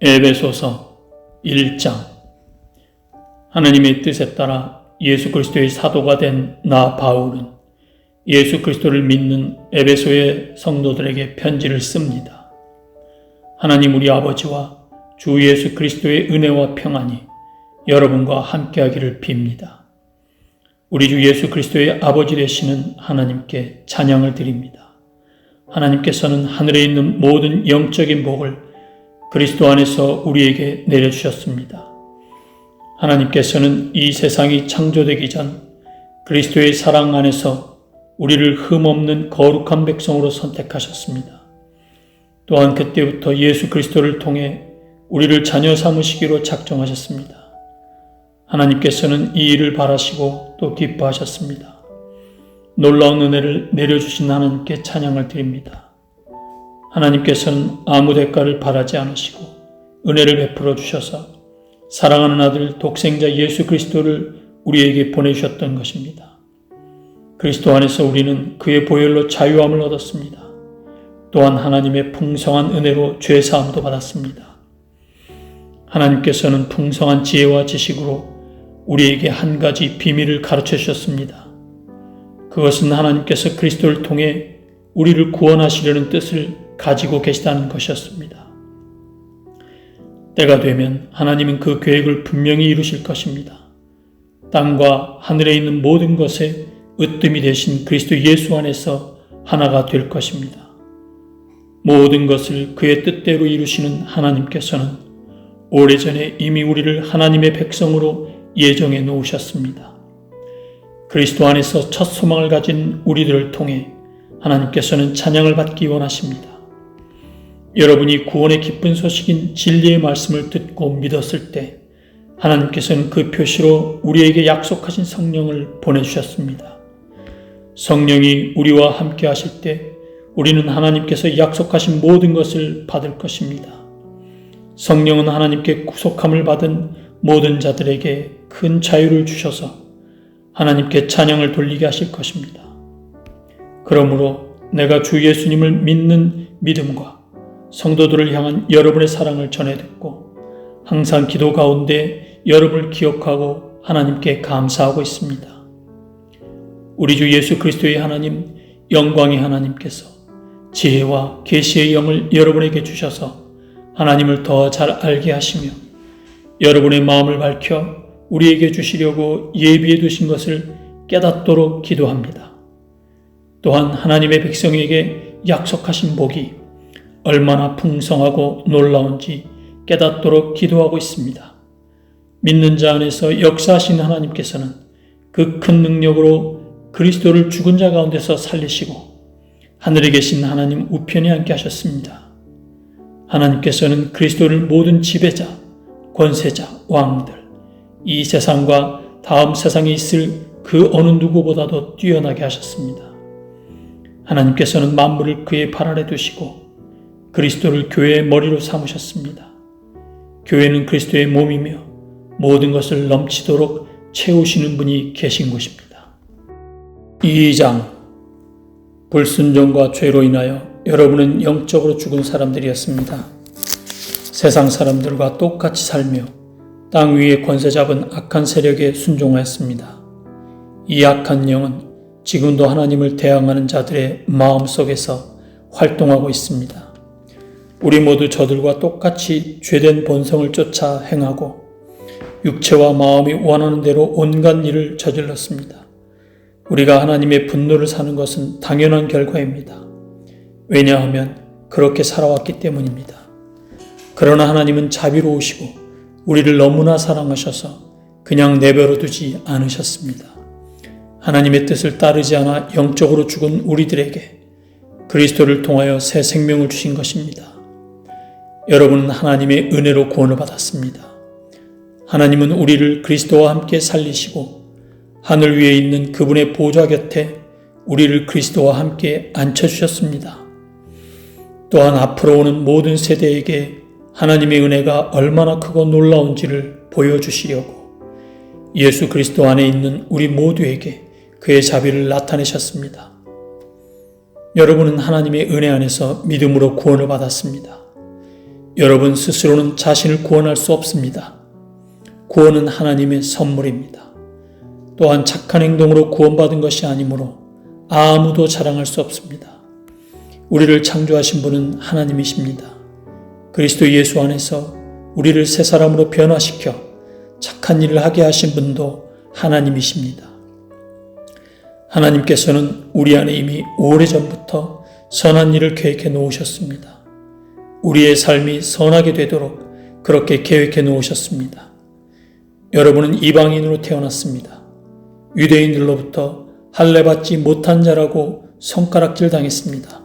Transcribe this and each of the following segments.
에베소서 1장. 하나님의 뜻에 따라 예수 그리스도의 사도가 된 나 바울은 예수 그리스도를 믿는 에베소의 성도들에게 편지를 씁니다. 하나님 우리 아버지와 주 예수 그리스도의 은혜와 평안이 여러분과 함께하기를 빕니다. 우리 주 예수 그리스도의 아버지 되시는 하나님께 찬양을 드립니다. 하나님께서는 하늘에 있는 모든 영적인 복을 그리스도 안에서 우리에게 내려주셨습니다. 하나님께서는 이 세상이 창조되기 전 그리스도의 사랑 안에서 우리를 흠없는 거룩한 백성으로 선택하셨습니다. 또한 그때부터 예수 그리스도를 통해 우리를 자녀 삼으시기로 작정하셨습니다. 하나님께서는 이 일을 바라시고 또 기뻐하셨습니다. 놀라운 은혜를 내려주신 하나님께 찬양을 드립니다. 하나님께서는 아무 대가를 바라지 않으시고 은혜를 베풀어 주셔서 사랑하는 아들 독생자 예수 그리스도를 우리에게 보내주셨던 것입니다. 그리스도 안에서 우리는 그의 보혈로 자유함을 얻었습니다. 또한 하나님의 풍성한 은혜로 죄사함도 받았습니다. 하나님께서는 풍성한 지혜와 지식으로 우리에게 한 가지 비밀을 가르쳐 주셨습니다. 그것은 하나님께서 그리스도를 통해 우리를 구원하시려는 뜻을 가지고 계시다는 것이었습니다. 때가 되면 하나님은 그 계획을 분명히 이루실 것입니다. 땅과 하늘에 있는 모든 것에 으뜸이 되신 그리스도 예수 안에서 하나가 될 것입니다. 모든 것을 그의 뜻대로 이루시는 하나님께서는 오래전에 이미 우리를 하나님의 백성으로 예정해 놓으셨습니다. 그리스도 안에서 첫 소망을 가진 우리들을 통해 하나님께서는 찬양을 받기 원하십니다. 여러분이 구원의 기쁜 소식인 진리의 말씀을 듣고 믿었을 때 하나님께서는 그 표시로 우리에게 약속하신 성령을 보내주셨습니다. 성령이 우리와 함께 하실 때 우리는 하나님께서 약속하신 모든 것을 받을 것입니다. 성령은 하나님께 구속함을 받은 모든 자들에게 큰 자유를 주셔서 하나님께 찬양을 돌리게 하실 것입니다. 그러므로 내가 주 예수님을 믿는 믿음과 성도들을 향한 여러분의 사랑을 전해 듣고 항상 기도 가운데 여러분을 기억하고 하나님께 감사하고 있습니다. 우리 주 예수 그리스도의 하나님, 영광의 하나님께서 지혜와 계시의 영을 여러분에게 주셔서 하나님을 더 잘 알게 하시며 여러분의 마음을 밝혀 우리에게 주시려고 예비해 두신 것을 깨닫도록 기도합니다. 또한 하나님의 백성에게 약속하신 복이 얼마나 풍성하고 놀라운지 깨닫도록 기도하고 있습니다. 믿는 자 안에서 역사하신 하나님께서는 그 큰 능력으로 그리스도를 죽은 자 가운데서 살리시고 하늘에 계신 하나님 우편에 앉게 하셨습니다. 하나님께서는 그리스도를 모든 지배자, 권세자, 왕들, 이 세상과 다음 세상에 있을 그 어느 누구보다도 뛰어나게 하셨습니다. 하나님께서는 만물을 그의 발 아래 두시고 그리스도를 교회의 머리로 삼으셨습니다. 교회는 그리스도의 몸이며 모든 것을 넘치도록 채우시는 분이 계신 것입니다. 2장. 불순종과 죄로 인하여 여러분은 영적으로 죽은 사람들이었습니다. 세상 사람들과 똑같이 살며 땅 위에 권세 잡은 악한 세력에 순종하였습니다. 이 악한 영은 지금도 하나님을 대항하는 자들의 마음속에서 활동하고 있습니다. 우리 모두 저들과 똑같이 죄된 본성을 쫓아 행하고 육체와 마음이 원하는 대로 온갖 일을 저질렀습니다. 우리가 하나님의 분노를 사는 것은 당연한 결과입니다. 왜냐하면 그렇게 살아왔기 때문입니다. 그러나 하나님은 자비로우시고 우리를 너무나 사랑하셔서 그냥 내버려 두지 않으셨습니다. 하나님의 뜻을 따르지 않아 영적으로 죽은 우리들에게 그리스도를 통하여 새 생명을 주신 것입니다. 여러분은 하나님의 은혜로 구원을 받았습니다. 하나님은 우리를 그리스도와 함께 살리시고 하늘 위에 있는 그분의 보좌 곁에 우리를 그리스도와 함께 앉혀주셨습니다. 또한 앞으로 오는 모든 세대에게 하나님의 은혜가 얼마나 크고 놀라운지를 보여주시려고 예수 그리스도 안에 있는 우리 모두에게 그의 자비를 나타내셨습니다. 여러분은 하나님의 은혜 안에서 믿음으로 구원을 받았습니다. 여러분 스스로는 자신을 구원할 수 없습니다. 구원은 하나님의 선물입니다. 또한 착한 행동으로 구원받은 것이 아니므로 아무도 자랑할 수 없습니다. 우리를 창조하신 분은 하나님이십니다. 그리스도 예수 안에서 우리를 새 사람으로 변화시켜 착한 일을 하게 하신 분도 하나님이십니다. 하나님께서는 우리 안에 이미 오래전부터 선한 일을 계획해 놓으셨습니다. 우리의 삶이 선하게 되도록 그렇게 계획해 놓으셨습니다. 여러분은 이방인으로 태어났습니다. 유대인들로부터 할례받지 못한 자라고 손가락질 당했습니다.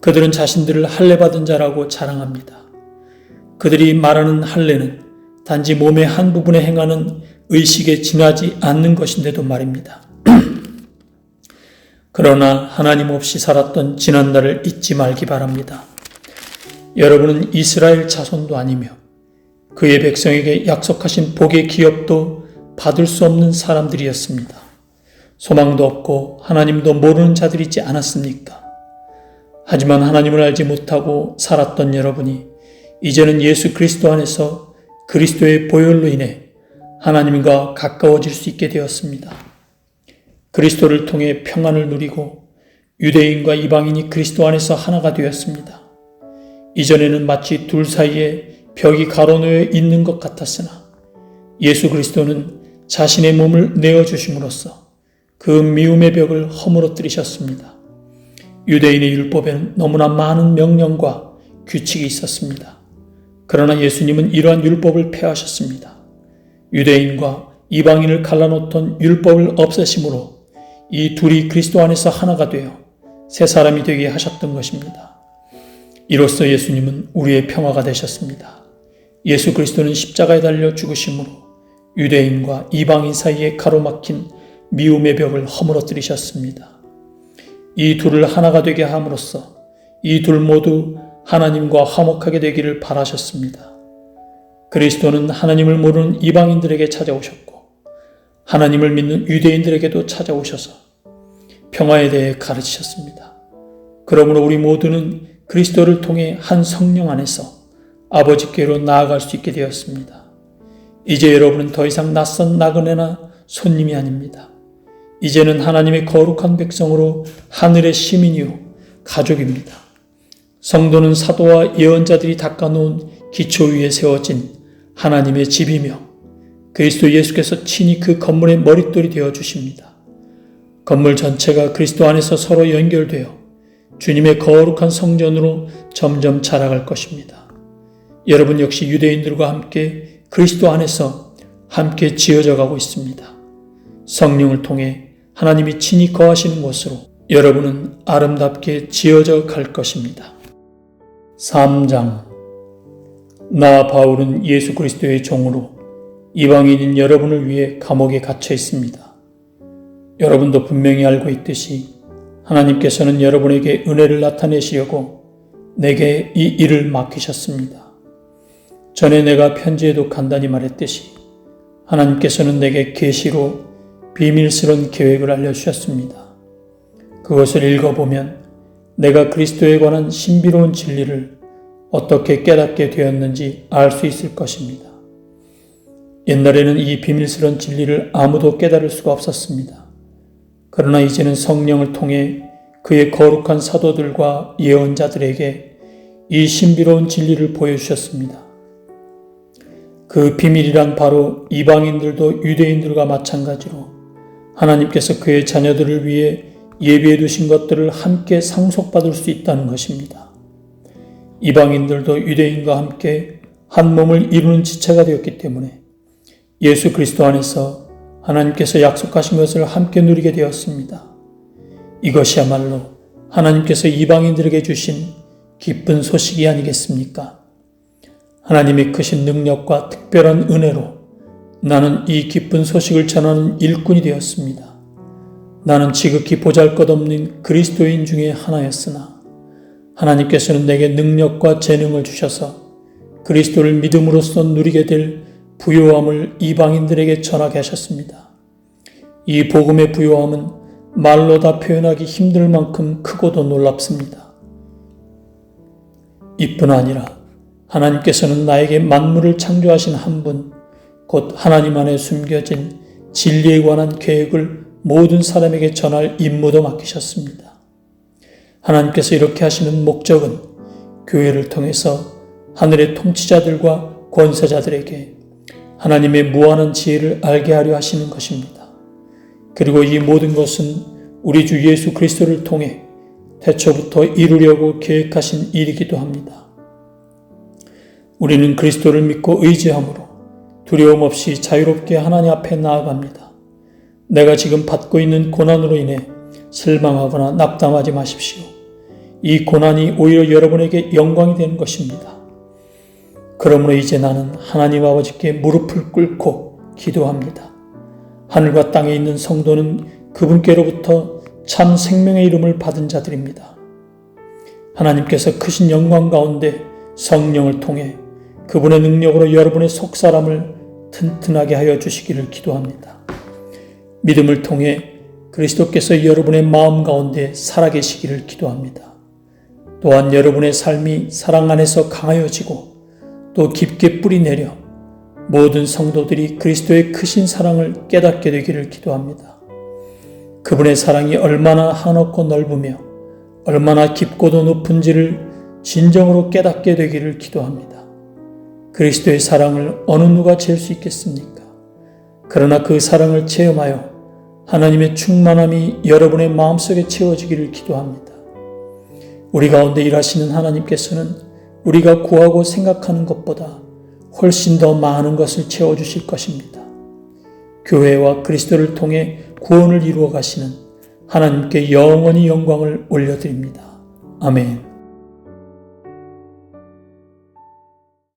그들은 자신들을 할례받은 자라고 자랑합니다. 그들이 말하는 할례는 단지 몸의 한 부분에 행하는 의식에 지나지 않는 것인데도 말입니다. 그러나 하나님 없이 살았던 지난날을 잊지 말기 바랍니다. 여러분은 이스라엘 자손도 아니며 그의 백성에게 약속하신 복의 기업도 받을 수 없는 사람들이었습니다. 소망도 없고 하나님도 모르는 자들이지 않았습니까? 하지만 하나님을 알지 못하고 살았던 여러분이 이제는 예수 그리스도 안에서 그리스도의 보혈로 인해 하나님과 가까워질 수 있게 되었습니다. 그리스도를 통해 평안을 누리고 유대인과 이방인이 그리스도 안에서 하나가 되었습니다. 이전에는 마치 둘 사이에 벽이 가로놓여 있는 것 같았으나 예수 그리스도는 자신의 몸을 내어주심으로써 그 미움의 벽을 허물어뜨리셨습니다. 유대인의 율법에는 너무나 많은 명령과 규칙이 있었습니다. 그러나 예수님은 이러한 율법을 폐하셨습니다. 유대인과 이방인을 갈라놓던 율법을 없애심으로 이 둘이 그리스도 안에서 하나가 되어 새 사람이 되게 하셨던 것입니다. 이로써 예수님은 우리의 평화가 되셨습니다. 예수 그리스도는 십자가에 달려 죽으심으로 유대인과 이방인 사이에 가로막힌 미움의 벽을 허물어뜨리셨습니다. 이 둘을 하나가 되게 함으로써 이 둘 모두 하나님과 화목하게 되기를 바라셨습니다. 그리스도는 하나님을 모르는 이방인들에게 찾아오셨고 하나님을 믿는 유대인들에게도 찾아오셔서 평화에 대해 가르치셨습니다. 그러므로 우리 모두는 그리스도를 통해 한 성령 안에서 아버지께로 나아갈 수 있게 되었습니다. 이제 여러분은 더 이상 낯선 나그네나 손님이 아닙니다. 이제는 하나님의 거룩한 백성으로 하늘의 시민이요 가족입니다. 성도는 사도와 예언자들이 닦아놓은 기초 위에 세워진 하나님의 집이며 그리스도 예수께서 친히 그 건물의 머릿돌이 되어주십니다. 건물 전체가 그리스도 안에서 서로 연결되어 주님의 거룩한 성전으로 점점 자라갈 것입니다. 여러분 역시 유대인들과 함께 그리스도 안에서 함께 지어져 가고 있습니다. 성령을 통해 하나님이 친히 거하시는 곳으로 여러분은 아름답게 지어져 갈 것입니다. 3장 나 바울은 예수 그리스도의 종으로 이방인인 여러분을 위해 감옥에 갇혀 있습니다. 여러분도 분명히 알고 있듯이 하나님께서는 여러분에게 은혜를 나타내시려고 내게 이 일을 맡기셨습니다. 전에 내가 편지에도 간단히 말했듯이 하나님께서는 내게 계시로 비밀스러운 계획을 알려주셨습니다. 그것을 읽어보면 내가 그리스도에 관한 신비로운 진리를 어떻게 깨닫게 되었는지 알 수 있을 것입니다. 옛날에는 이 비밀스러운 진리를 아무도 깨달을 수가 없었습니다. 그러나 이제는 성령을 통해 그의 거룩한 사도들과 예언자들에게 이 신비로운 진리를 보여주셨습니다. 그 비밀이란 바로 이방인들도 유대인들과 마찬가지로 하나님께서 그의 자녀들을 위해 예비해 두신 것들을 함께 상속받을 수 있다는 것입니다. 이방인들도 유대인과 함께 한 몸을 이루는 지체가 되었기 때문에 예수 그리스도 안에서 하나님께서 약속하신 것을 함께 누리게 되었습니다. 이것이야말로 하나님께서 이방인들에게 주신 기쁜 소식이 아니겠습니까? 하나님의 크신 능력과 특별한 은혜로 나는 이 기쁜 소식을 전하는 일꾼이 되었습니다. 나는 지극히 보잘것없는 그리스도인 중에 하나였으나 하나님께서는 내게 능력과 재능을 주셔서 그리스도를 믿음으로써 누리게 될 부요함을 이방인들에게 전하게 하셨습니다. 이 복음의 부요함은 말로 다 표현하기 힘들 만큼 크고도 놀랍습니다. 이뿐 아니라 하나님께서는 나에게 만물을 창조하신 한 분, 곧 하나님 안에 숨겨진 진리에 관한 계획을 모든 사람에게 전할 임무도 맡기셨습니다. 하나님께서 이렇게 하시는 목적은 교회를 통해서 하늘의 통치자들과 권세자들에게 하나님의 무한한 지혜를 알게 하려 하시는 것입니다. 그리고 이 모든 것은 우리 주 예수 그리스도를 통해 태초부터 이루려고 계획하신 일이기도 합니다. 우리는 그리스도를 믿고 의지함으로 두려움 없이 자유롭게 하나님 앞에 나아갑니다. 내가 지금 받고 있는 고난으로 인해 실망하거나 낙담하지 마십시오. 이 고난이 오히려 여러분에게 영광이 되는 것입니다. 그러므로 이제 나는 하나님 아버지께 무릎을 꿇고 기도합니다. 하늘과 땅에 있는 성도는 그분께로부터 참 생명의 이름을 받은 자들입니다. 하나님께서 크신 영광 가운데 성령을 통해 그분의 능력으로 여러분의 속사람을 튼튼하게 하여 주시기를 기도합니다. 믿음을 통해 그리스도께서 여러분의 마음 가운데 살아계시기를 기도합니다. 또한 여러분의 삶이 사랑 안에서 강하여지고 또 깊게 뿌리내려 모든 성도들이 그리스도의 크신 사랑을 깨닫게 되기를 기도합니다. 그분의 사랑이 얼마나 한없고 넓으며 얼마나 깊고도 높은지를 진정으로 깨닫게 되기를 기도합니다. 그리스도의 사랑을 어느 누가 잴 수 있겠습니까? 그러나 그 사랑을 체험하여 하나님의 충만함이 여러분의 마음속에 채워지기를 기도합니다. 우리 가운데 일하시는 하나님께서는 우리가 구하고 생각하는 것보다 훨씬 더 많은 것을 채워주실 것입니다. 교회와 그리스도를 통해 구원을 이루어 가시는 하나님께 영원히 영광을 올려드립니다. 아멘.